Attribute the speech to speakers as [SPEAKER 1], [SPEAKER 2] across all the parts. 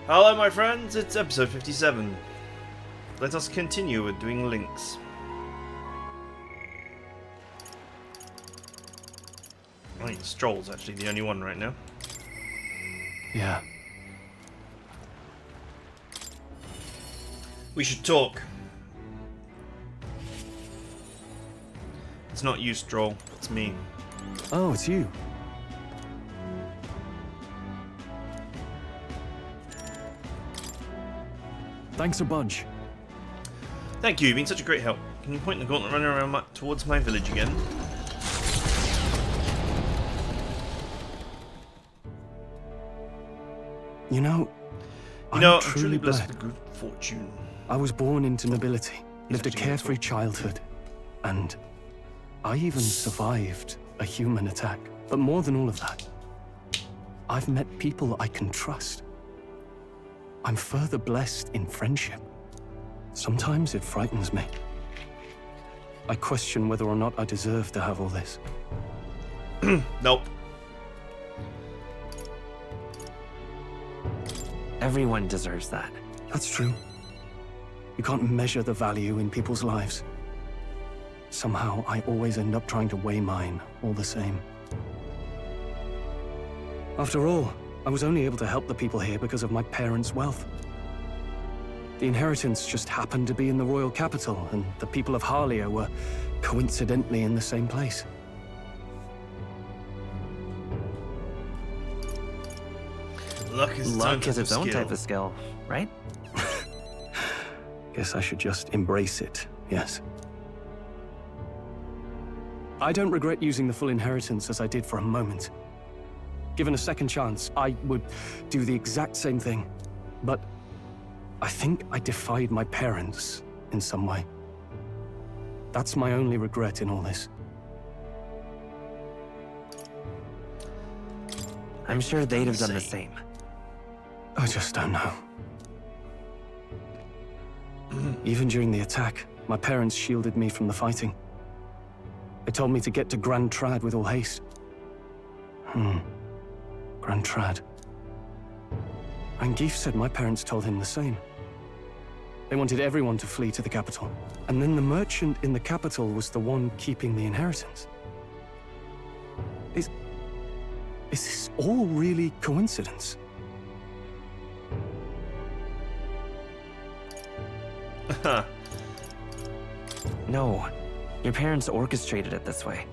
[SPEAKER 1] Hello my friends, it's episode 57. Let us continue with doing links. I think Stroll's actually the only one right now.
[SPEAKER 2] Yeah.
[SPEAKER 1] We should talk. It's not you, Stroll, it's me.
[SPEAKER 2] Oh, it's you. Thanks a bunch.
[SPEAKER 1] Thank you, you've been such a great help. Can you point the gauntlet runner around towards my village again?
[SPEAKER 2] You know,
[SPEAKER 1] I'm truly blessed with good fortune.
[SPEAKER 2] I was born into nobility, lived a carefree childhood, and I even survived a human attack. But more than all of that, I've met people I can trust. I'm further blessed in friendship. Sometimes it frightens me. I question whether or not I deserve to have all this.
[SPEAKER 1] Nope.
[SPEAKER 3] Everyone deserves that.
[SPEAKER 2] That's true. You can't measure the value in people's lives. Somehow, I always end up trying to weigh mine all the same. After all, I was only able to help the people here because of my parents' wealth. The inheritance just happened to be in the royal capital, and the people of Harlia were coincidentally in the same place.
[SPEAKER 1] Luck is
[SPEAKER 3] its own type of skill, right?
[SPEAKER 2] Guess I should just embrace it, yes. I don't regret using the full inheritance as I did for a moment. Given a second chance, I would do the exact same thing. But I think I defied my parents in some way. That's my only regret in all this.
[SPEAKER 3] I'm sure they'd have done the same.
[SPEAKER 2] I just don't know. Even during the attack, my parents shielded me from the fighting. They told me to get to Grand Trad with all haste. Grand Trad. Angif said my parents told him the same. They wanted everyone to flee to the capital. And then the merchant in the capital was the one keeping the inheritance. Is this all really coincidence?
[SPEAKER 3] No, your parents orchestrated it this way.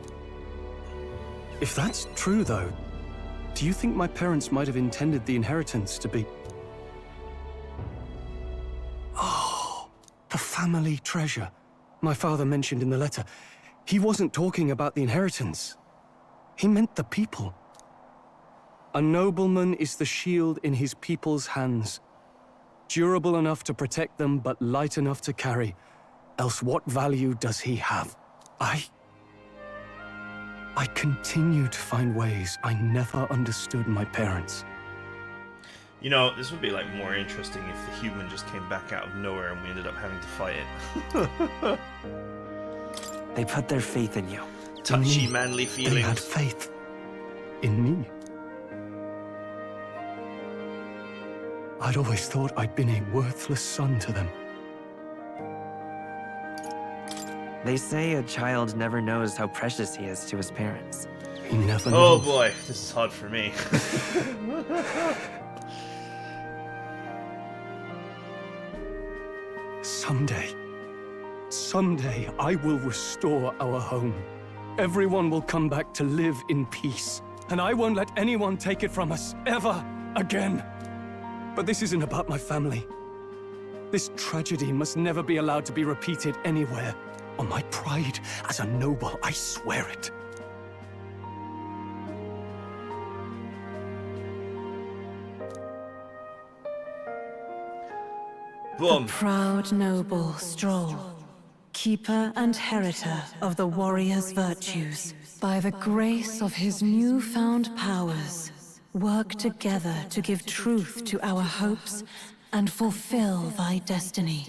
[SPEAKER 2] If that's true, though, do you think my parents might have intended the inheritance to be... Oh, the family treasure my father mentioned in the letter. He wasn't talking about the inheritance. He meant the people. A nobleman is the shield in his people's hands. Durable enough to protect them, but light enough to carry. Else what value does he have? I continue to find ways I never understood my parents.
[SPEAKER 1] You know, this would be like more interesting if the human just came back out of nowhere and we ended up having to fight it.
[SPEAKER 3] They put their faith in you.
[SPEAKER 1] Touchy, manly feelings.
[SPEAKER 2] They had faith in me. I'd always thought I'd been a worthless son to them.
[SPEAKER 3] They say a child never knows how precious he is to his parents.
[SPEAKER 2] He never
[SPEAKER 1] Oh
[SPEAKER 2] knows.
[SPEAKER 1] boy, this is hard for me.
[SPEAKER 2] Someday, I will restore our home. Everyone will come back to live in peace. And I won't let anyone take it from us, ever again. But this isn't about my family. This tragedy must never be allowed to be repeated anywhere. On my pride as a noble, I swear it.
[SPEAKER 1] Boom.
[SPEAKER 4] The proud noble Stroll, keeper and heriter of the warrior's virtues, by the grace of his newfound powers, work together to give truth to our hopes and fulfill thy destiny.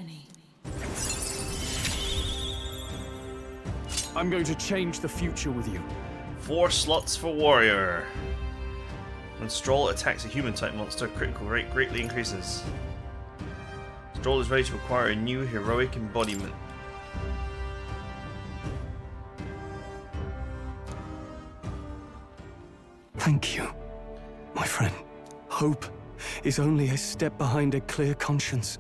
[SPEAKER 2] I'm going to change the future with you.
[SPEAKER 1] 4 slots for warrior. When Stroll attacks a human-type monster, critical rate greatly increases. Stroll is ready to acquire a new heroic embodiment.
[SPEAKER 2] Thank you, my friend. Hope is only a step behind a clear conscience.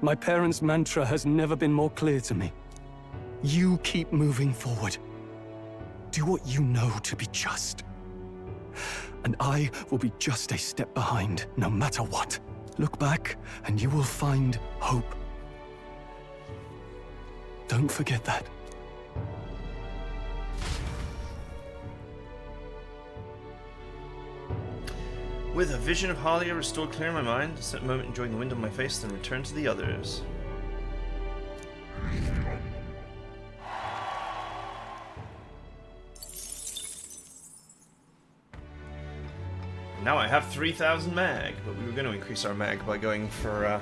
[SPEAKER 2] My parents' mantra has never been more clear to me. You keep moving forward. Do what you know to be just. And I will be just a step behind, no matter what. Look back, and you will find hope. Don't forget that.
[SPEAKER 1] With a vision of Halia restored clear in my mind, I sat a moment enjoying the wind on my face, then returned to the others. Now I have 3,000 mag, but we were going to increase our mag by going for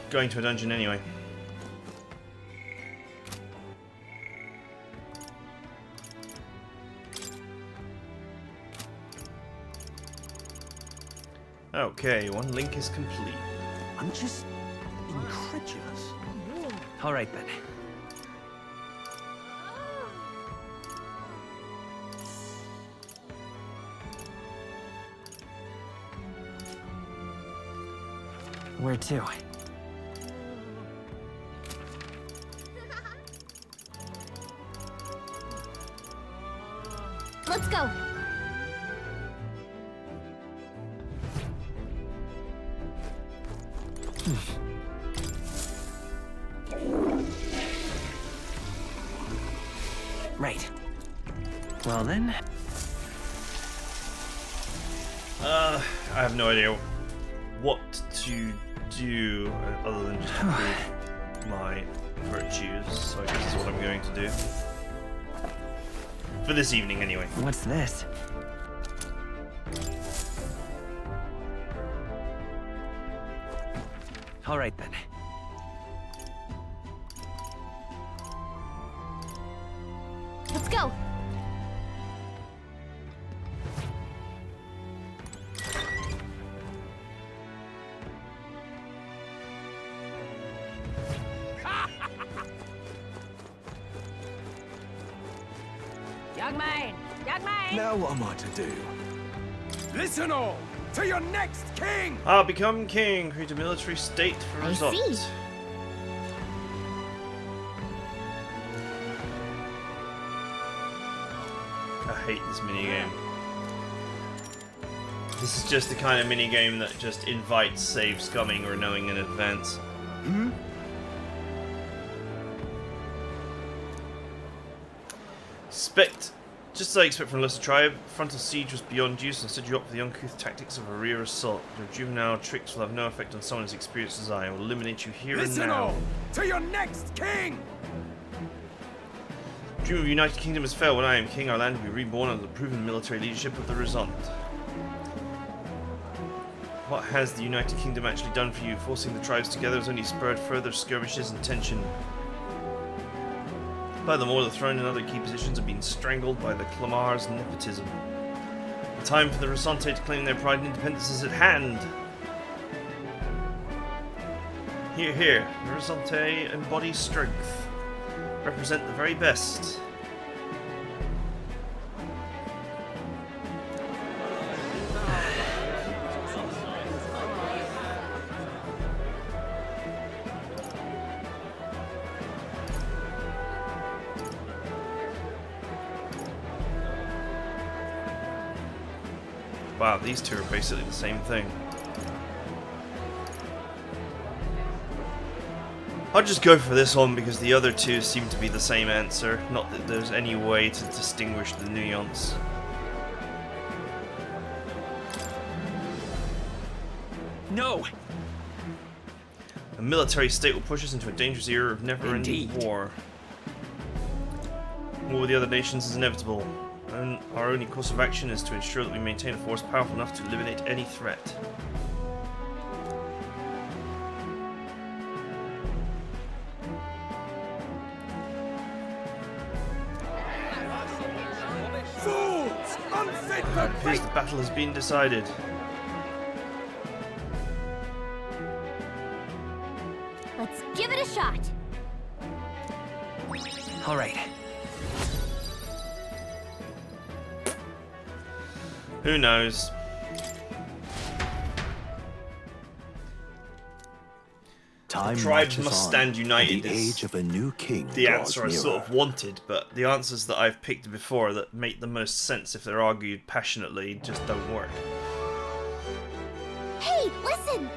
[SPEAKER 1] going to a dungeon anyway. Okay, one link is complete.
[SPEAKER 5] I'm just incredulous.
[SPEAKER 3] All right then. Where to?
[SPEAKER 6] Let's go.
[SPEAKER 3] Right. Well then.
[SPEAKER 1] I have no idea what to do other than just improve my virtues, so I guess this is what I'm going to do. For this evening, anyway.
[SPEAKER 3] What's this? All right then.
[SPEAKER 6] Let's go.
[SPEAKER 7] Young man! Young man!
[SPEAKER 5] Now what am I to do? Listen all! To your next king!
[SPEAKER 1] I'll become king. Create a military state for
[SPEAKER 6] I
[SPEAKER 1] result.
[SPEAKER 6] see.
[SPEAKER 1] I hate this minigame. This is just the kind of minigame that just invites save scumming or knowing in advance. Just as I expect from a lesser tribe, frontal siege was beyond use, and instead you opt for the uncouth tactics of a rear assault. Your juvenile tricks will have no effect on someone as experienced as I. I will eliminate you here
[SPEAKER 5] Listen
[SPEAKER 1] and now.
[SPEAKER 5] all! To your next king!
[SPEAKER 1] Dream of a united kingdom has failed. When I am king, our land will be reborn under the proven military leadership of the Resant. What has the United Kingdom actually done for you? Forcing the tribes together has only spurred further skirmishes and tension. Furthermore, the throne and other key positions have been strangled by the Clamar's nepotism. The time for the Resante to claim their pride and independence is at hand. Hear, hear. The Resante embody strength. Represent the very best. Wow, these two are basically the same thing. I'll just go for this one because the other two seem to be the same answer. Not that there's any way to distinguish the nuance.
[SPEAKER 3] No!
[SPEAKER 1] A military state will push us into a dangerous era of never-ending
[SPEAKER 3] Indeed.
[SPEAKER 1] war. War with the other nations is inevitable, and our only course of action is to ensure that we maintain a force powerful enough to eliminate any threat. appears the battle has been decided.
[SPEAKER 6] Let's give it a shot.
[SPEAKER 3] All right.
[SPEAKER 1] Who knows?
[SPEAKER 8] Time
[SPEAKER 1] Tribes
[SPEAKER 8] marches
[SPEAKER 1] must
[SPEAKER 8] on,
[SPEAKER 1] stand
[SPEAKER 8] and
[SPEAKER 1] united
[SPEAKER 8] The
[SPEAKER 1] is
[SPEAKER 8] age of a new king
[SPEAKER 1] The
[SPEAKER 8] draws
[SPEAKER 1] answer I
[SPEAKER 8] nearer.
[SPEAKER 1] sort of wanted, but the answers that I've picked before that make the most sense if they're argued passionately just don't work.
[SPEAKER 6] Hey, listen!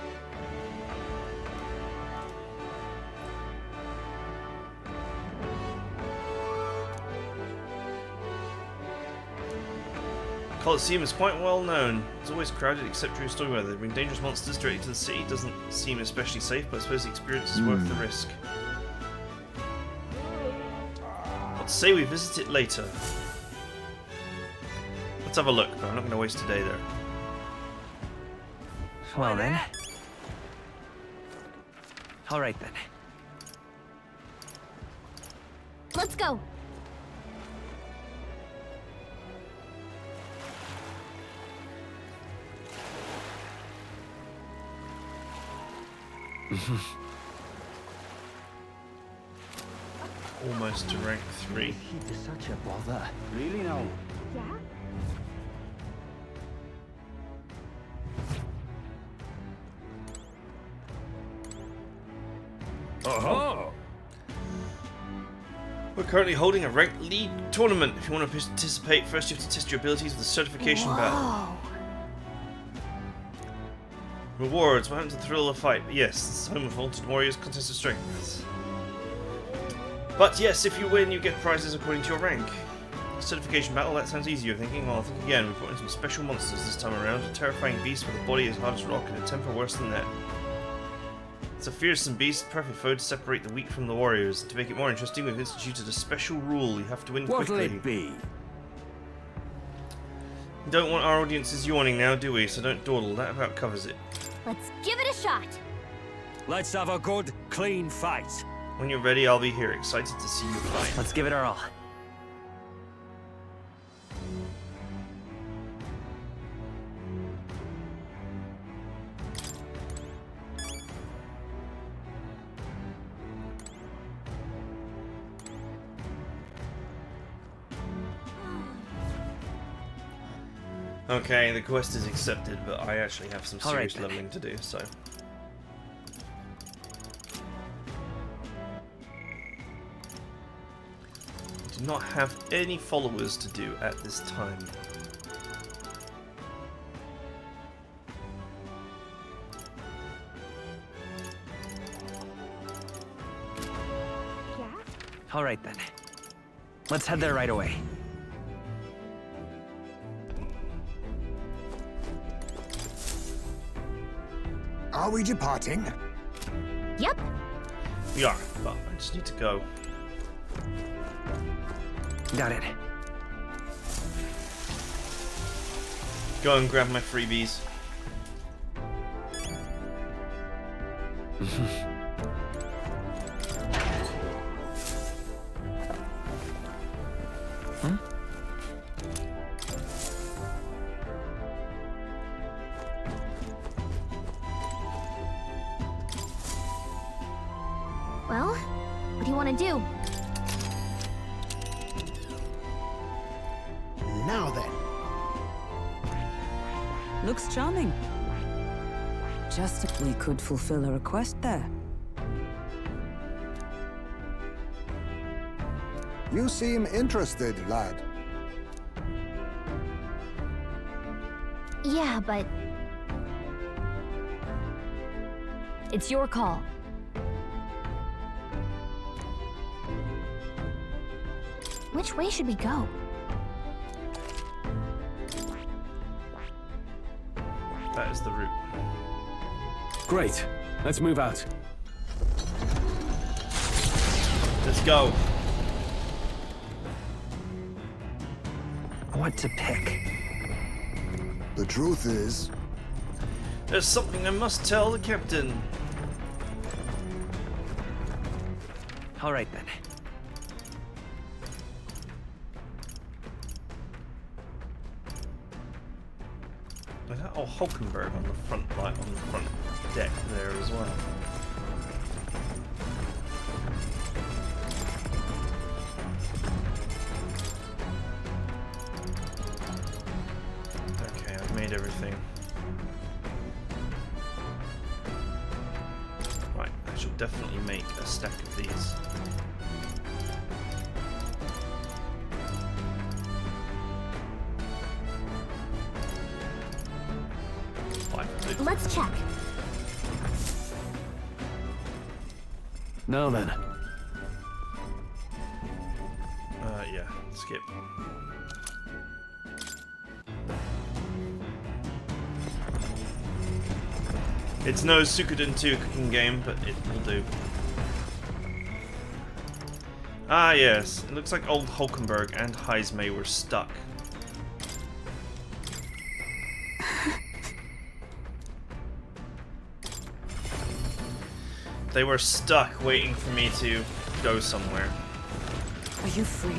[SPEAKER 1] Colosseum is quite well known. It's always crowded except during stormy weather. There bring dangerous monsters directly to the city. Doesn't seem especially safe, but I suppose the experience is worth the risk. What say we visit it later? Let's have a look, but I'm not going to waste a day there.
[SPEAKER 3] Well then. All right then.
[SPEAKER 6] Let's go.
[SPEAKER 1] Almost to rank 3.
[SPEAKER 8] He's such a bother. Really now?
[SPEAKER 6] Yeah?
[SPEAKER 5] Oh!
[SPEAKER 1] We're currently holding a ranked league tournament. If you want to participate, first you have to test your abilities with the certification battle.
[SPEAKER 6] Whoa.
[SPEAKER 1] Rewards, what happened to the thrill of the fight? Yes, it's home of Vaulted Warriors contest of strength. But yes, if you win, you get prizes according to your rank. Certification battle, that sounds easy, you're thinking. Well, I'll think again. We brought in some special monsters this time around. A terrifying beast with a body as hard as rock and a temper worse than that. It's a fearsome beast, perfect foe to separate the weak from the warriors. To make it more interesting, we've instituted a special rule. You have to win
[SPEAKER 5] What'll
[SPEAKER 1] quickly.
[SPEAKER 5] it be?
[SPEAKER 1] We don't want our audiences yawning now, do we? So don't dawdle. That about covers it.
[SPEAKER 6] Let's give it a shot.
[SPEAKER 5] Let's have a good, clean fight.
[SPEAKER 1] When you're ready, I'll be here, excited to see you fight.
[SPEAKER 3] Let's give it our all.
[SPEAKER 1] Okay, the quest is accepted, but I actually have some
[SPEAKER 3] All right,
[SPEAKER 1] serious
[SPEAKER 3] then.
[SPEAKER 1] leveling to do, so... Do not have any followers to do at this time.
[SPEAKER 6] Yeah?
[SPEAKER 3] All right then. Let's head there right away.
[SPEAKER 9] Are we departing?
[SPEAKER 6] Yep.
[SPEAKER 1] We are, but I just need to go.
[SPEAKER 3] Got it.
[SPEAKER 1] Go and grab my freebies.
[SPEAKER 6] Well, what do you want to do?
[SPEAKER 9] Now then.
[SPEAKER 10] Looks charming. Just if we could fulfill a request there.
[SPEAKER 9] You seem interested, lad.
[SPEAKER 6] Yeah, but... it's your call. Which way should we go?
[SPEAKER 1] That is the route.
[SPEAKER 2] Great. Let's move out.
[SPEAKER 1] Let's go.
[SPEAKER 3] What to pick?
[SPEAKER 9] The truth is,
[SPEAKER 1] There's something I must tell the captain.
[SPEAKER 3] All right then.
[SPEAKER 1] There's that old Hulkenberg on the front light on the front deck there as well. Okay, I've made everything. Right, I should definitely make a stack of these.
[SPEAKER 6] Let's check.
[SPEAKER 2] Now then.
[SPEAKER 1] Yeah, skip. It's no Suikoden 2 cooking game, but it will do. Ah yes, it looks like old Hulkenberg and Heismay were stuck. They were stuck waiting for me to go somewhere.
[SPEAKER 10] Are you free?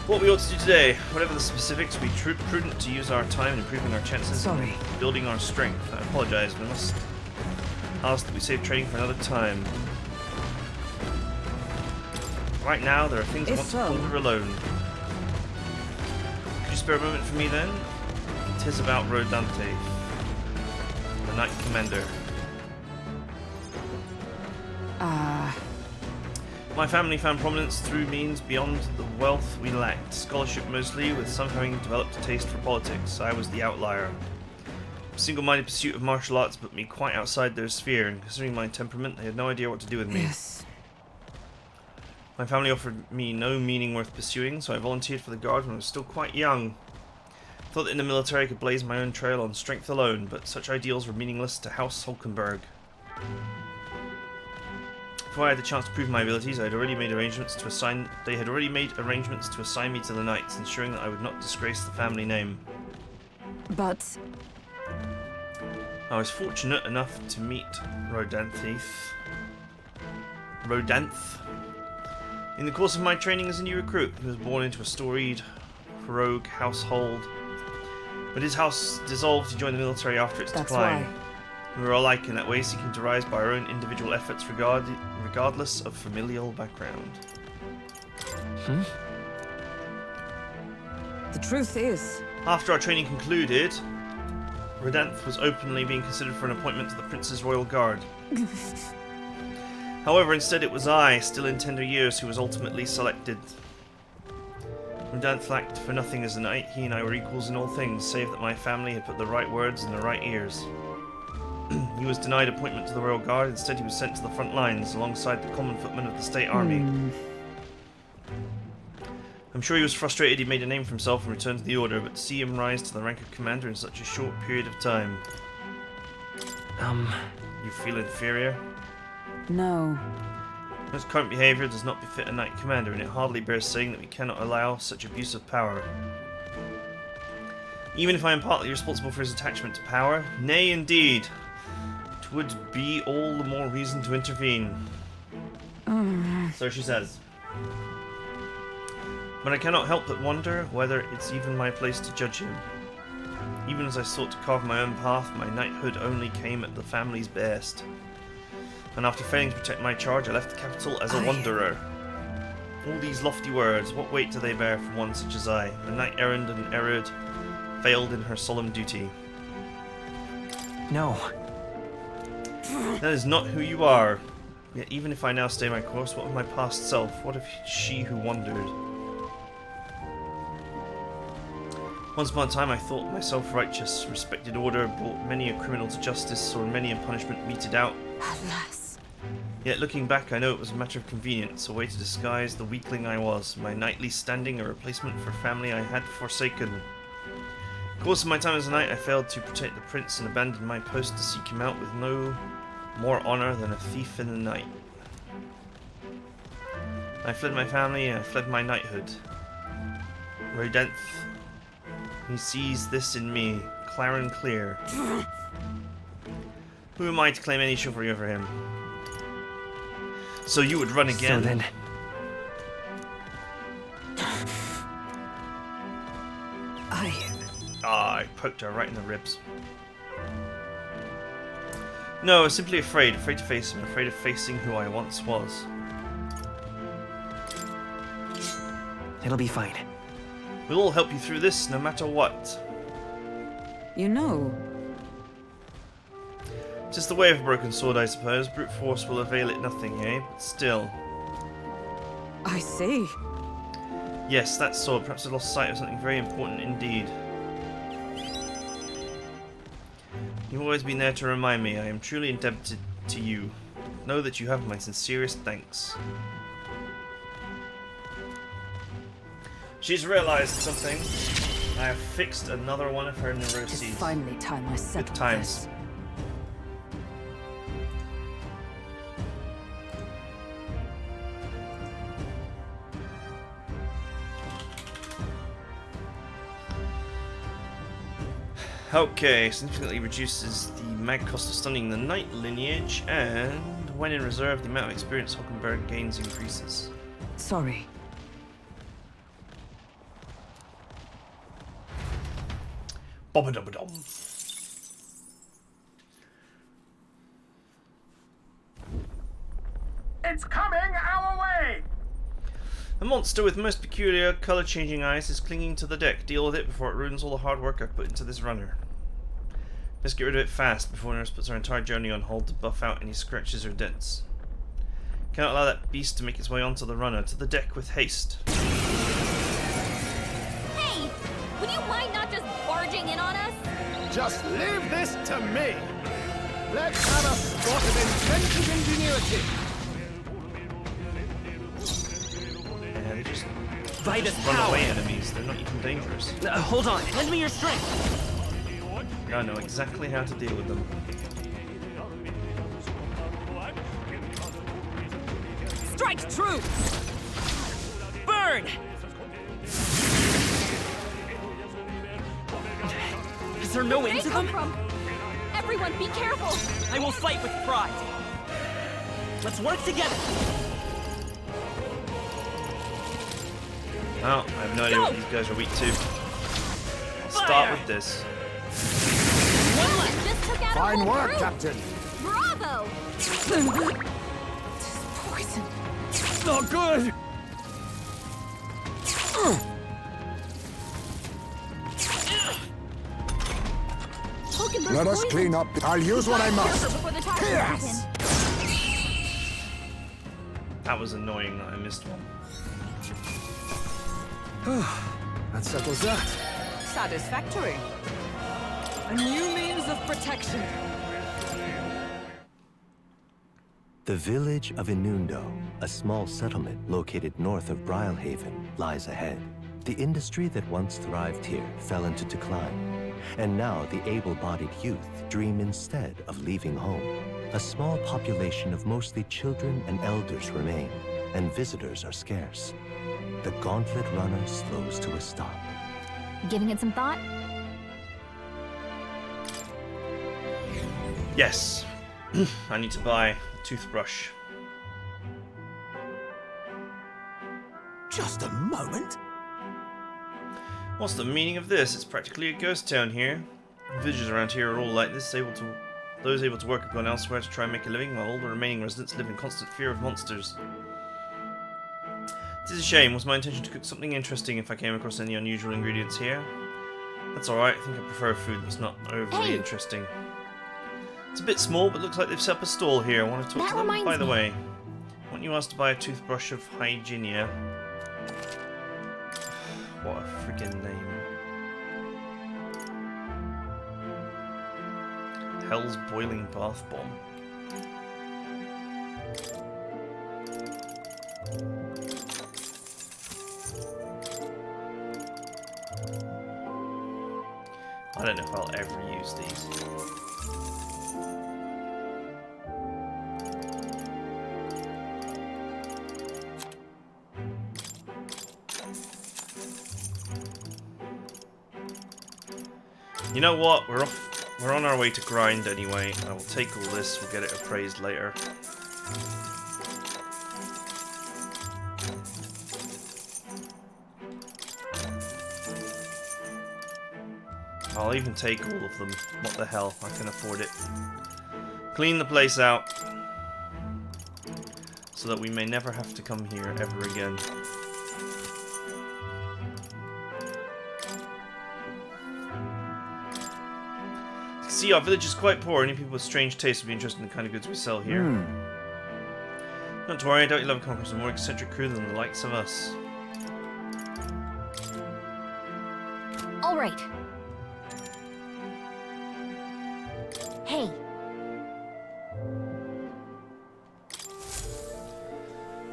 [SPEAKER 1] What we ought to do today, whatever the specifics, would be prudent to use our time in improving our chances
[SPEAKER 10] Sorry.
[SPEAKER 1] and building our strength. I apologize, we must ask that we save training for another time. Right now, there are things I
[SPEAKER 10] If
[SPEAKER 1] want
[SPEAKER 10] so.
[SPEAKER 1] to ponder alone. Could you spare a moment for me then? 'Tis about Rodante, the Knight Commander. My family found prominence through means beyond the wealth we lacked. Scholarship mostly, with some having developed a taste for politics. I was the outlier. Single-minded pursuit of martial arts put me quite outside their sphere, and considering my temperament, they had no idea what to do with me.
[SPEAKER 10] Yes.
[SPEAKER 1] My family offered me no meaning worth pursuing, so I volunteered for the Guard when I was still quite young. I thought that in the military I could blaze my own trail on strength alone, but such ideals were meaningless to House Hulkenberg. Before I had the chance to prove my abilities, they had already made arrangements to assign me to the Knights, ensuring that I would not disgrace the family name.
[SPEAKER 10] But
[SPEAKER 1] I was fortunate enough to meet Rodanth. In the course of my training as a new recruit, he was born into a storied rogue household, but his house dissolved to join the military after its
[SPEAKER 10] that's
[SPEAKER 1] decline.
[SPEAKER 10] why.
[SPEAKER 1] We were alike in that way, seeking to rise by our own individual efforts regardless of familial background.
[SPEAKER 10] The truth is,
[SPEAKER 1] After our training concluded, Rodanth was openly being considered for an appointment to the Prince's Royal Guard. However, instead it was I, still in tender years, who was ultimately selected. Rodanth lacked for nothing as a knight. He and I were equals in all things, save that my family had put the right words in the right ears. He was denied appointment to the Royal Guard. Instead, he was sent to the front lines alongside the common footmen of the state army. I'm sure he was frustrated he made a name for himself and returned to the Order, but to see him rise to the rank of commander in such a short period of time... You feel inferior?
[SPEAKER 10] no.
[SPEAKER 1] His current behaviour does not befit a knight commander, and it hardly bears saying that we cannot allow such abuse of power. Even if I am partly responsible for his attachment to power, nay indeed, it would be all the more reason to intervene. So she says. But I cannot help but wonder whether it's even my place to judge him. Even as I sought to carve my own path, my knighthood only came at the family's behest. And after failing to protect my charge, I left the capital as a wanderer. All these lofty words, what weight do they bear for one such as I, a knight-errant and errand, failed in her solemn duty?
[SPEAKER 3] No.
[SPEAKER 1] That is not who you are. Yet even if I now stay my course, what of my past self? What of she who wandered? Once upon a time I thought myself righteous, respected order, brought many a criminal to justice, saw many a punishment meted out.
[SPEAKER 10] Alas.
[SPEAKER 1] Yet looking back, I know it was a matter of convenience, a way to disguise the weakling I was, my knightly standing a replacement for family I had forsaken. In the course of my time as a knight, I failed to protect the prince and abandoned my post to seek him out with no more honour than a thief in the night. I fled my family and I fled my knighthood. Rodanth, he sees this in me, clear and clear. Who am I to claim any chivalry over him? So you would run again?
[SPEAKER 3] So then...
[SPEAKER 1] I poked her right in the ribs. No, I was simply afraid to face him, afraid of facing who I once was.
[SPEAKER 3] It'll be fine.
[SPEAKER 1] We'll all help you through this, no matter what.
[SPEAKER 10] You know,
[SPEAKER 1] Just the way of a broken sword, I suppose. Brute force will avail it nothing, eh? But still.
[SPEAKER 10] I see.
[SPEAKER 1] Yes, that sword. Perhaps I lost sight of something very important indeed. You've always been there to remind me. I am truly indebted to you. Know that you have my sincerest thanks. She's realized something. I have fixed another one of her neuroses.
[SPEAKER 10] It's finally time I settled
[SPEAKER 1] Good times.
[SPEAKER 10] this.
[SPEAKER 1] Okay, significantly reduces the mag cost of stunning the knight lineage, and when in reserve, the amount of experience Hockenberg gains increases.
[SPEAKER 10] Sorry.
[SPEAKER 1] Bob-a-dub-a-dum.
[SPEAKER 5] It's coming our way!
[SPEAKER 1] A monster with most peculiar, colour-changing eyes is clinging to the deck. Deal with it before it ruins all the hard work I've put into this runner. Best get rid of it fast before Nurse puts our entire journey on hold to buff out any scratches or dents. Cannot allow that beast to make its way onto the runner. To the deck with haste.
[SPEAKER 6] Hey! Would you mind not just barging in on us?
[SPEAKER 5] Just leave this to me! Let's have a spot of inventive ingenuity!
[SPEAKER 1] Yeah, they just
[SPEAKER 3] Vitus
[SPEAKER 1] run
[SPEAKER 3] power!
[SPEAKER 1] away enemies. They're not even dangerous.
[SPEAKER 3] Hold on, lend me your strength!
[SPEAKER 1] I know exactly how to deal with them.
[SPEAKER 3] Strike true! Burn! Is there no end to them?
[SPEAKER 6] Everyone, be careful!
[SPEAKER 3] I will fight with pride. Let's work together.
[SPEAKER 1] Well, I have no idea what these guys are weak to. I'll start with this.
[SPEAKER 6] One left. Just took out
[SPEAKER 9] Fine
[SPEAKER 6] a whole
[SPEAKER 9] work,
[SPEAKER 6] group.
[SPEAKER 9] Captain.
[SPEAKER 6] Bravo!
[SPEAKER 10] Poison.
[SPEAKER 5] It's not good!
[SPEAKER 9] Let us clean up. I'll use what I must.
[SPEAKER 6] Before the tide
[SPEAKER 9] Yes!
[SPEAKER 1] That was annoying that I missed one.
[SPEAKER 5] That settles that.
[SPEAKER 10] Satisfactory. A new means of protection.
[SPEAKER 8] The village of Inundo, a small settlement located north of Brylehaven, lies ahead. The industry that once thrived here fell into decline, and now the able-bodied youth dream instead of leaving home. A small population of mostly children and elders remain, and visitors are scarce. The gauntlet runner slows to a stop.
[SPEAKER 6] Giving it some thought?
[SPEAKER 1] Yes. I need to buy a toothbrush.
[SPEAKER 5] Just a moment.
[SPEAKER 1] What's the meaning of this? It's practically a ghost town here. Villagers around here are all like this. Those able to work have gone elsewhere to try and make a living, while all the remaining residents live in constant fear of monsters. It is a shame. Was my intention to cook something interesting if I came across any unusual ingredients here? That's alright. I think I prefer food that's not overly interesting. It's a bit small, but looks like they've set up a stall here. I want to talk to them. By the way, I want you asked to buy a toothbrush of Hygienia. What a friggin' name. Hell's Boiling Bath Bomb. I don't know if I'll ever use these. You know what? We're on our way to grind anyway. I will take all this, we'll get it appraised later. I'll even take all of them. What the hell? I can afford it. Clean the place out. So that we may never have to come here ever again. See, our village is quite poor. Any people with strange tastes would be interested in the kind of goods we sell here. Not to worry, I doubt you'll ever come across a more eccentric crew than the likes of us.
[SPEAKER 6] All right. Hey.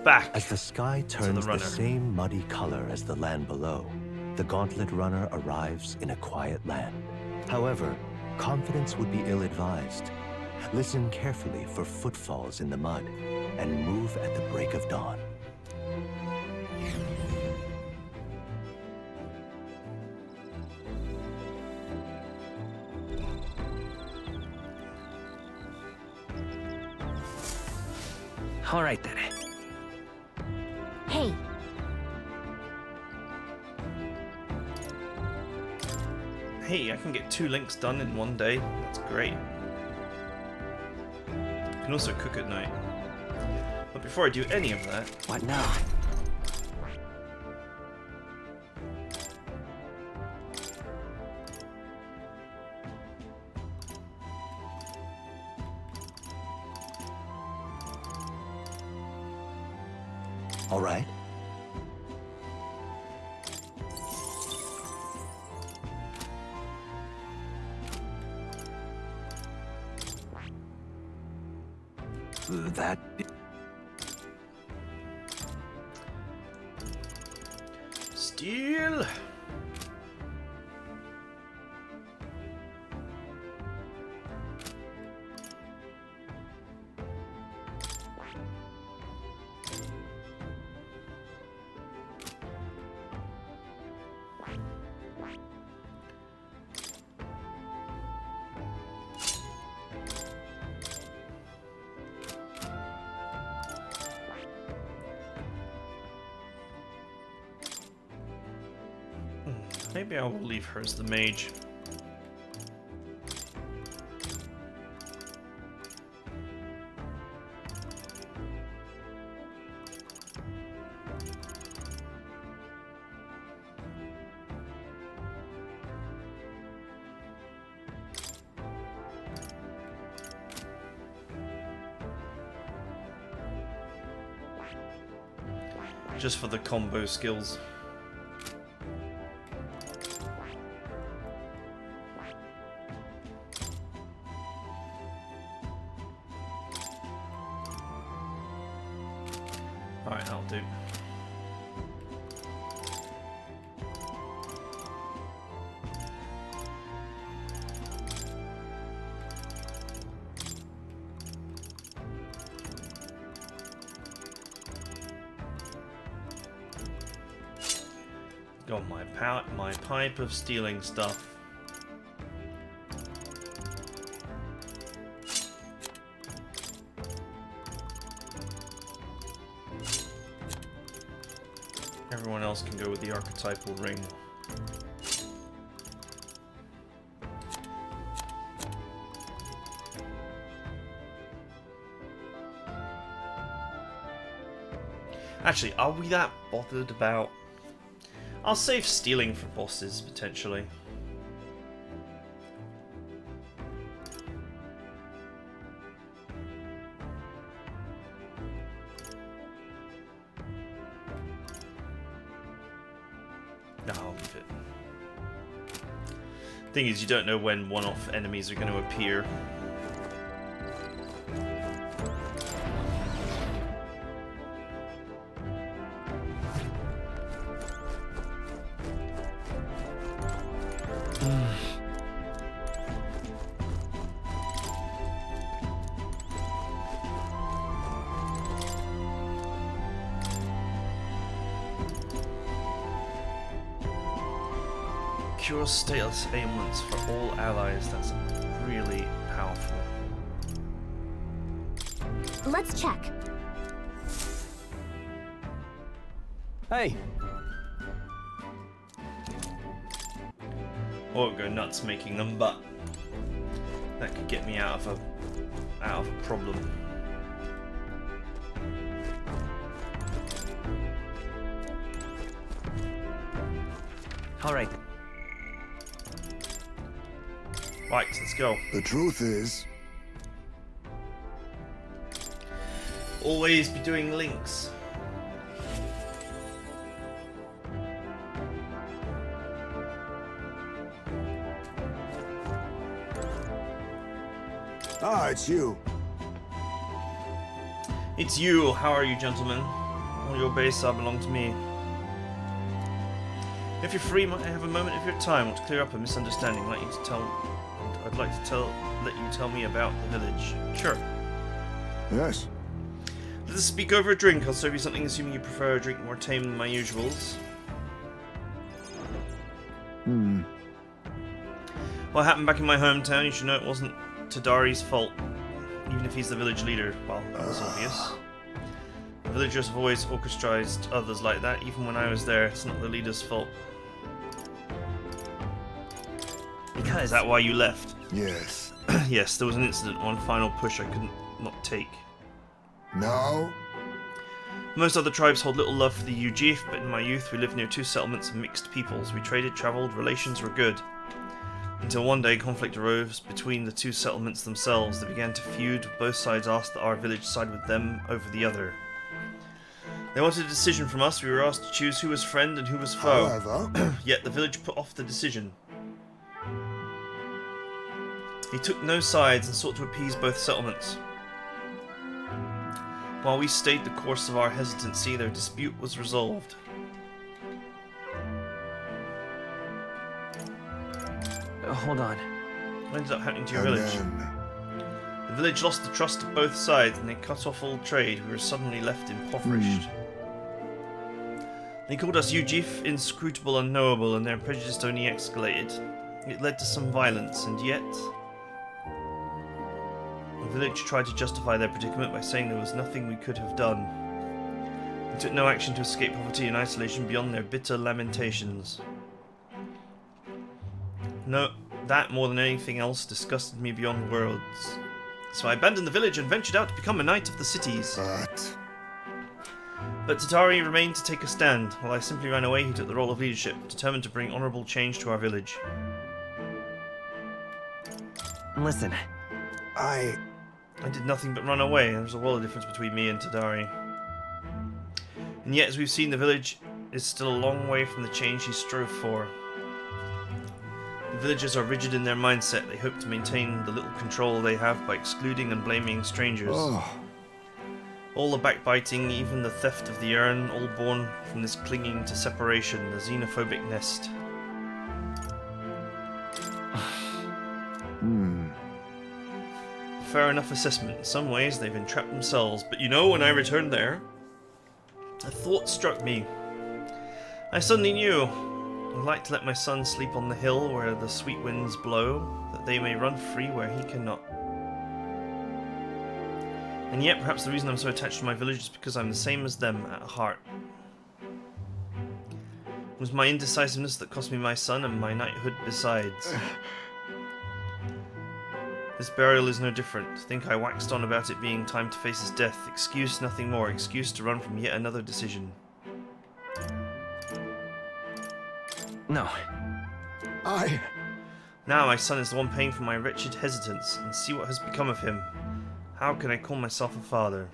[SPEAKER 1] Back.
[SPEAKER 8] As the sky turns the same muddy color as the land below, the Gauntlet Runner arrives in a quiet land. However, confidence would be ill-advised. Listen carefully for footfalls in the mud, and move at the break of dawn.
[SPEAKER 3] All right then.
[SPEAKER 6] Hey.
[SPEAKER 1] Hey, I can get 2 links done in one day. That's great. I can also cook at night. But before I do any of that...
[SPEAKER 3] What now?
[SPEAKER 8] All right. That...
[SPEAKER 1] Steel! Maybe I will leave her as the mage. Just for the combo skills. Alright, that'll do. Got my pipe of stealing stuff. Everyone else can go with the archetypal ring. Actually, are we that bothered about... I'll save stealing for bosses, potentially. No, I'll leave it. Thing is, you don't know when one-off enemies are going to appear. Cure status ailments for all allies. That's really powerful.
[SPEAKER 6] Let's check.
[SPEAKER 2] Hey!
[SPEAKER 1] Or go nuts making them, but that could get me out of a problem.
[SPEAKER 3] All right.
[SPEAKER 1] Right, let's go.
[SPEAKER 9] The truth is,
[SPEAKER 1] Always be doing links.
[SPEAKER 9] it's you.
[SPEAKER 1] It's you. How are you, gentlemen? All your base belong to me. If you're free, might I have a moment of your time? I want to clear up a misunderstanding. I'd like to let you tell me about the village. Sure.
[SPEAKER 9] Yes.
[SPEAKER 1] Let us speak over a drink. I'll serve you something, assuming you prefer a drink more tame than my usuals. What happened back in my hometown, you should know it wasn't Tadari's fault. Even if he's the village leader. Well, that was obvious. The villagers have always orchestrated others like that. Even when I was there, it's not the leader's fault.
[SPEAKER 3] Because...
[SPEAKER 1] Is that why you left?
[SPEAKER 9] Yes.
[SPEAKER 1] Yes, there was an incident, one final push I couldn't not take.
[SPEAKER 9] No?
[SPEAKER 1] Most other tribes hold little love for the Ujif, but in my youth we lived near two settlements of mixed peoples. We traded, travelled, relations were good. Until one day conflict arose between the two settlements themselves. They began to feud. Both sides asked that our village side with them over the other. They wanted a decision from us. We were asked to choose who was friend and who was foe.
[SPEAKER 9] However,
[SPEAKER 1] Yet the village put off the decision. He took no sides and sought to appease both settlements. While we stayed the course of our hesitancy, their dispute was resolved.
[SPEAKER 3] Hold on.
[SPEAKER 1] What ended up happening to your
[SPEAKER 9] and
[SPEAKER 1] village?
[SPEAKER 9] then,
[SPEAKER 1] The village lost the trust of both sides and they cut off all trade. We were suddenly left impoverished. They called us Ujif, inscrutable, unknowable, and their prejudice only escalated. It led to some violence, and yet... The village tried to justify their predicament by saying there was nothing we could have done. They took no action to escape poverty and isolation beyond their bitter lamentations. No, that more than anything else disgusted me beyond words. So I abandoned the village and ventured out to become a knight of the cities. But Tatari remained to take a stand. While I simply ran away, he took the role of leadership, determined to bring honourable change to our village.
[SPEAKER 3] Listen.
[SPEAKER 1] I did nothing but run away. There's a world of difference between me and Tadari. And yet, as we've seen, the village is still a long way from the change he strove for. The villagers are rigid in their mindset. They hope to maintain the little control they have by excluding and blaming strangers. All the backbiting, even the theft of the urn, all born from this clinging to separation, the xenophobic nest. Fair enough assessment. In some ways, they've entrapped themselves. But you know, when I returned there, a thought struck me. I suddenly knew. I'd like to let my son sleep on the hill where the sweet winds blow, that they may run free where he cannot. And yet, perhaps the reason I'm so attached to my village is because I'm the same as them at heart. It was my indecisiveness that cost me my son and my knighthood besides. This burial is no different. Think I waxed on about it being time to face his death. Excuse, nothing more. Excuse to run from yet another decision.
[SPEAKER 3] No.
[SPEAKER 1] Now my son is the one paying for my wretched hesitance, and see what has become of him. How can I call myself a father?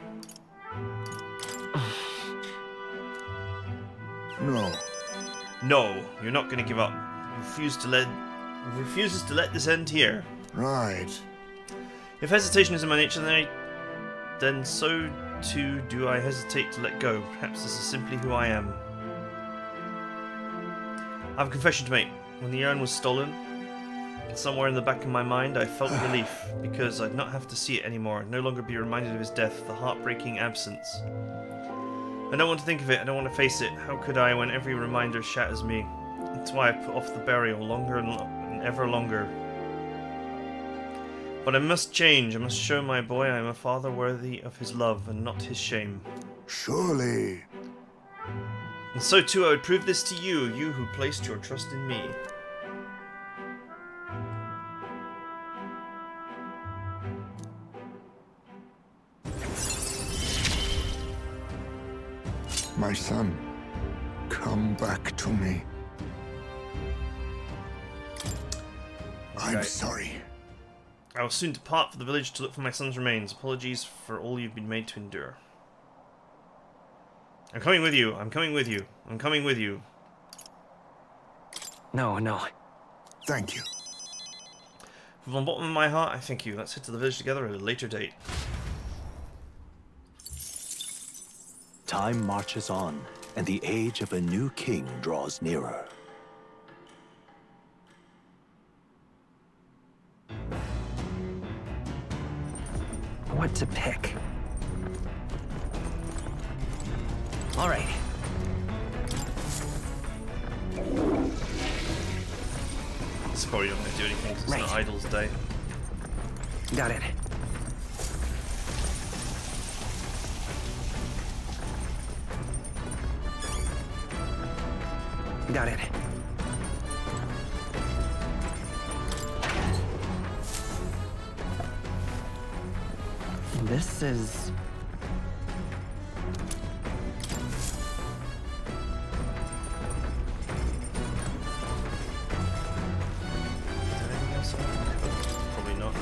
[SPEAKER 9] No.
[SPEAKER 1] No, you're not going to give up. Refuses to let this end here.
[SPEAKER 9] Right.
[SPEAKER 1] If hesitation is in my nature, then so too do I hesitate to let go. Perhaps this is simply who I am. I have a confession to make. When the urn was stolen, somewhere in the back of my mind I felt relief, because I'd not have to see it anymore, no longer be reminded of his death, the heartbreaking absence. I don't want to think of it, I don't want to face it. How could I when every reminder shatters me? That's why I put off the burial longer and ever longer. But I must change. I must show my boy I am a father worthy of his love and not his shame.
[SPEAKER 9] Surely.
[SPEAKER 1] And so too I would prove this to you, you who placed your trust in me.
[SPEAKER 9] My son, come back to me. I'm
[SPEAKER 1] Okay.
[SPEAKER 9] sorry.
[SPEAKER 1] I will soon depart for the village to look for my son's remains. Apologies for all you've been made to endure. I'm coming with you. I'm coming with you. I'm coming with you.
[SPEAKER 3] No, no.
[SPEAKER 9] Thank you.
[SPEAKER 1] From the bottom of my heart, I thank you. Let's head to the village together at a later date.
[SPEAKER 8] Time marches on, and the age of a new king draws nearer.
[SPEAKER 3] What to pick? All right.
[SPEAKER 1] It's probably not going to do anything 'cause it's
[SPEAKER 3] Right.
[SPEAKER 1] not Idol's Day.
[SPEAKER 3] Got it. Got it. This is...
[SPEAKER 1] Anything else I can cover? Probably not.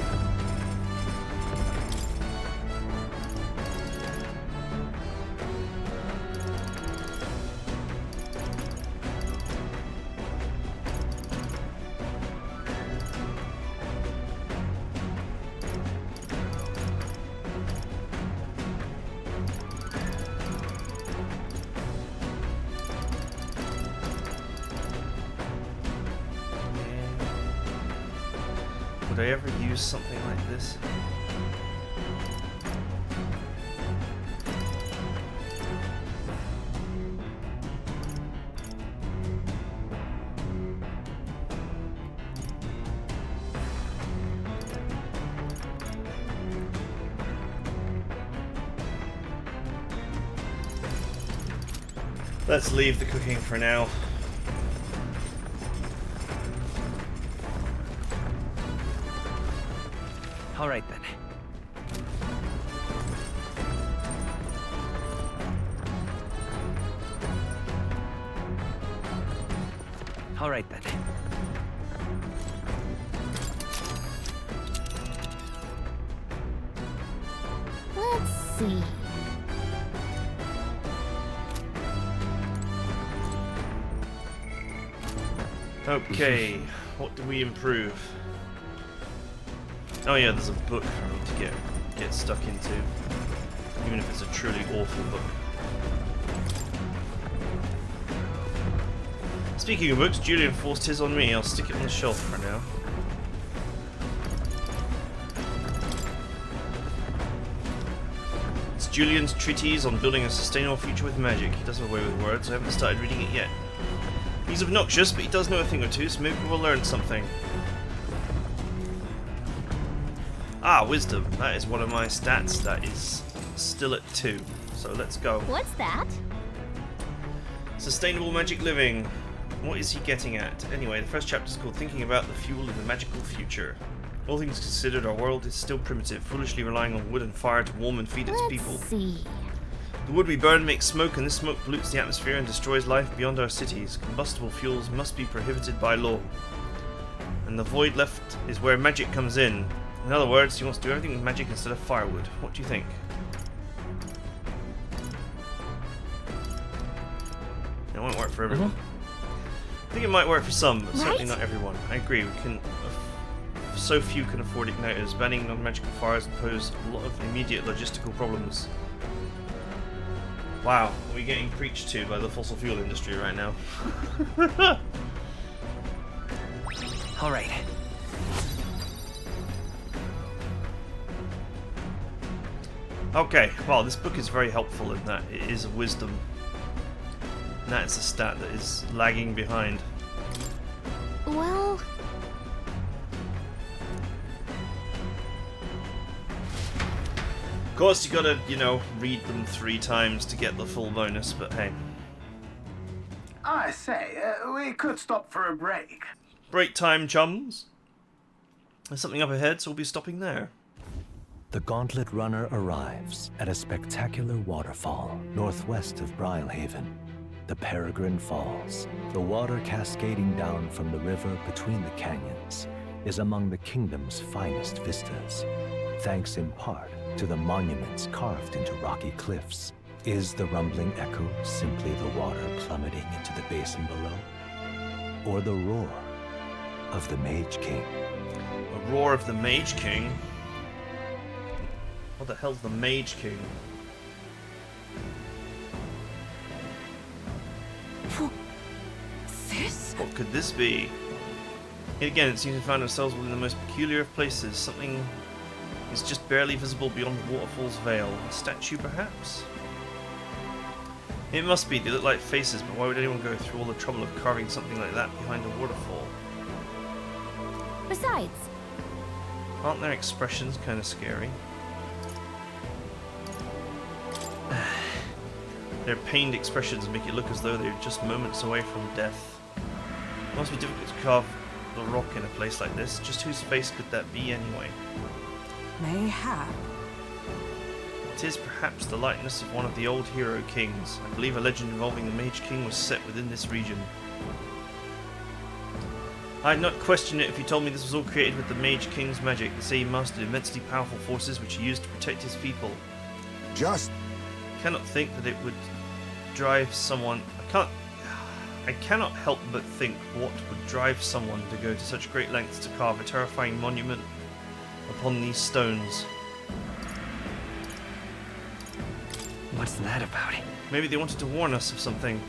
[SPEAKER 1] Would I ever use something like this? Let's leave the cooking for now.
[SPEAKER 3] All right, then. All right, then.
[SPEAKER 6] Let's see.
[SPEAKER 1] Okay, what do we improve? Oh yeah, there's a book for me to get stuck into, even if it's a truly awful book. Speaking of books, Julian forced his on me. I'll stick it on the shelf for now. It's Julian's treatise on building a sustainable future with magic. He does have a way with words. I haven't started reading it yet. He's obnoxious, but he does know a thing or two, so maybe we'll learn something. Ah, wisdom. That is one of my stats. That is still at 2. So let's go.
[SPEAKER 6] What's that?
[SPEAKER 1] Sustainable magic living. What is he getting at? Anyway, the first chapter is called Thinking About the Fuel in the Magical Future. All things considered, our world is still primitive, foolishly relying on wood and fire to warm and feed its people.
[SPEAKER 6] Let's see.
[SPEAKER 1] The wood we burn makes smoke, and this smoke pollutes the atmosphere and destroys life beyond our cities. Combustible fuels must be prohibited by law. And the void left is where magic comes in. In other words, he wants to do everything with magic instead of firewood. What do you think? It won't work for everyone. I think it might work for some, but certainly not everyone. I agree. We can. So few can afford igniters. Banning non-magical fires will pose a lot of immediate logistical problems. Wow, are we getting preached to by the fossil fuel industry right now?
[SPEAKER 3] All right.
[SPEAKER 1] Okay, well, this book is very helpful in that it is a wisdom. And that is a stat that is lagging behind.
[SPEAKER 6] Well,
[SPEAKER 1] Of course, you gotta, you know, read them 3 times to get the full bonus, but hey.
[SPEAKER 5] I say, we could stop for a break.
[SPEAKER 1] Break time, chums. There's something up ahead, so we'll be stopping there.
[SPEAKER 8] The Gauntlet Runner arrives at a spectacular waterfall northwest of Brylehaven, the Peregrine Falls. The water cascading down from the river between the canyons is among the kingdom's finest vistas, thanks in part to the monuments carved into rocky cliffs. Is the rumbling echo simply the water plummeting into the basin below? Or the roar of the Mage King?
[SPEAKER 1] A roar of the Mage King? What the hell's the Mage King?
[SPEAKER 10] This?
[SPEAKER 1] What could this be? Yet again, it seems we found ourselves within the most peculiar of places. Something is just barely visible beyond the waterfall's veil. A statue, perhaps? It must be. They look like faces, but why would anyone go through all the trouble of carving something like that behind a waterfall?
[SPEAKER 6] Besides,
[SPEAKER 1] Aren't their expressions kind of scary? Their pained expressions make it look as though they're just moments away from death. It must be difficult to carve the rock in a place like this. Just whose face could that be anyway?
[SPEAKER 10] Mayhap.
[SPEAKER 1] It is perhaps the likeness of one of the old hero kings. I believe a legend involving the Mage King was set within this region. I'd not question it if you told me this was all created with the Mage King's magic. They say he mastered immensely powerful forces which he used to protect his people.
[SPEAKER 9] Just
[SPEAKER 1] I cannot think that it would drive someone... I cannot help but think what would drive someone to go to such great lengths to carve a terrifying monument upon these stones.
[SPEAKER 3] What's that about?
[SPEAKER 1] Maybe they wanted to warn us of something.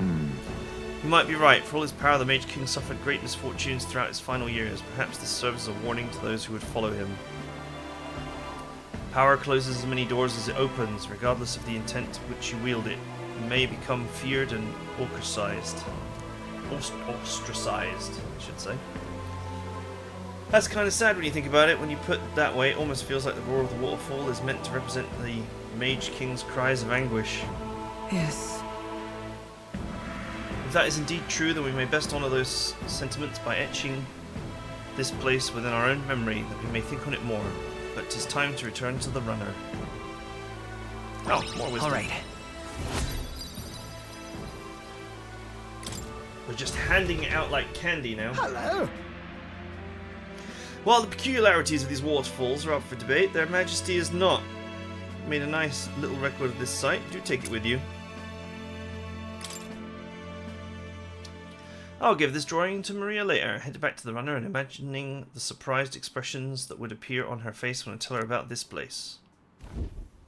[SPEAKER 1] You might be right. For all his power, the Mage King suffered great misfortunes throughout his final years. Perhaps this serves as a warning to those who would follow him. Power closes as many doors as it opens, regardless of the intent to which you wield it. You may become feared and ostracized. Ostracized, I should say. That's kind of sad when you think about it. When you put it that way, it almost feels like the roar of the waterfall is meant to represent the Mage King's cries of anguish.
[SPEAKER 10] Yes.
[SPEAKER 1] If that is indeed true, then we may best honour those sentiments by etching this place within our own memory, that we may think on it more. But 'tis time to return to the runner. Oh, more wisdom.
[SPEAKER 3] All right.
[SPEAKER 1] We're just handing it out like candy now.
[SPEAKER 5] Hello.
[SPEAKER 1] While the peculiarities of these waterfalls are up for debate, their majesty has not made a nice little record of this site. Do take it with you. I'll give this drawing to Maria later. Head back to the runner and imagining the surprised expressions that would appear on her face when I tell her about this place.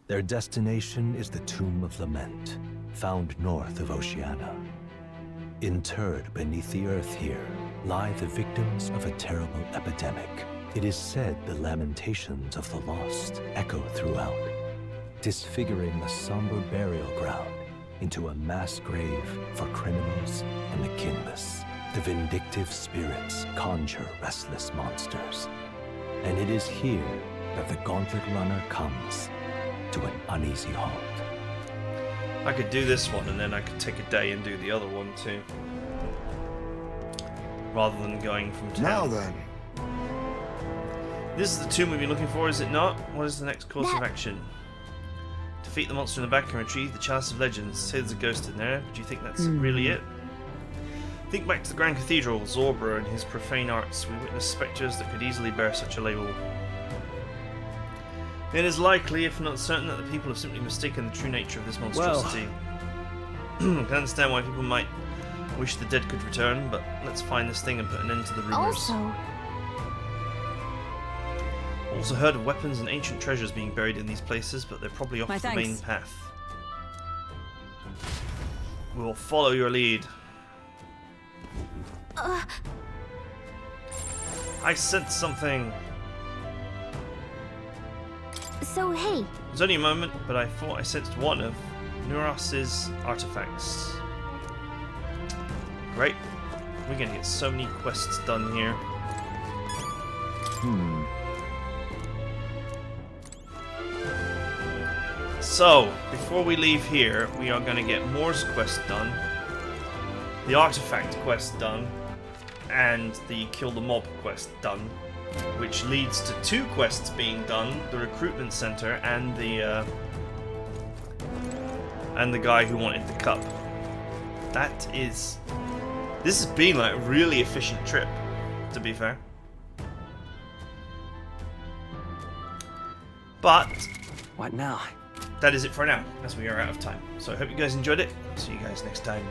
[SPEAKER 8] Their destination is the Tomb of Lament, found north of Oceania. Interred beneath the earth here lie the victims of a terrible epidemic. It is said the lamentations of the lost echo throughout, disfiguring the somber burial ground into a mass grave for criminals and the kinless. The vindictive spirits conjure restless monsters. And it is here that the Gauntlet Runner comes to an uneasy halt.
[SPEAKER 1] I could do this one and then I could take a day and do the other one too. Rather than going from town.
[SPEAKER 9] now then.
[SPEAKER 1] This is the tomb we've been looking for, is it not? What is the next course of action? Defeat the monster in the back and retrieve the Chalice of Legends. Say there's a ghost in there, but do you think that's really it? Think back to the Grand Cathedral, Zorbra and his profane arts. We witnessed spectres that could easily bear such a label. It is likely, if not certain, that the people have simply mistaken the true nature of this monstrosity. I can understand why people might wish the dead could return, but let's find this thing and put an end to the rumours. Also heard of weapons and ancient treasures being buried in these places, but they're probably off the main path. We will follow your lead. I sense something.
[SPEAKER 6] So, hey.
[SPEAKER 1] It was only a moment, but I thought I sensed one of Nuras's artifacts. Great. We're gonna get so many quests done here. So, before we leave here, we are going to get Moore's quest done, the artifact quest done, and the kill the mob quest done, which leads to 2 quests being done: the recruitment center and the guy who wanted the cup. This has been like a really efficient trip, to be fair. But
[SPEAKER 3] What now?
[SPEAKER 1] that is it for now, as we are out of time. So I hope you guys enjoyed it. See you guys next time.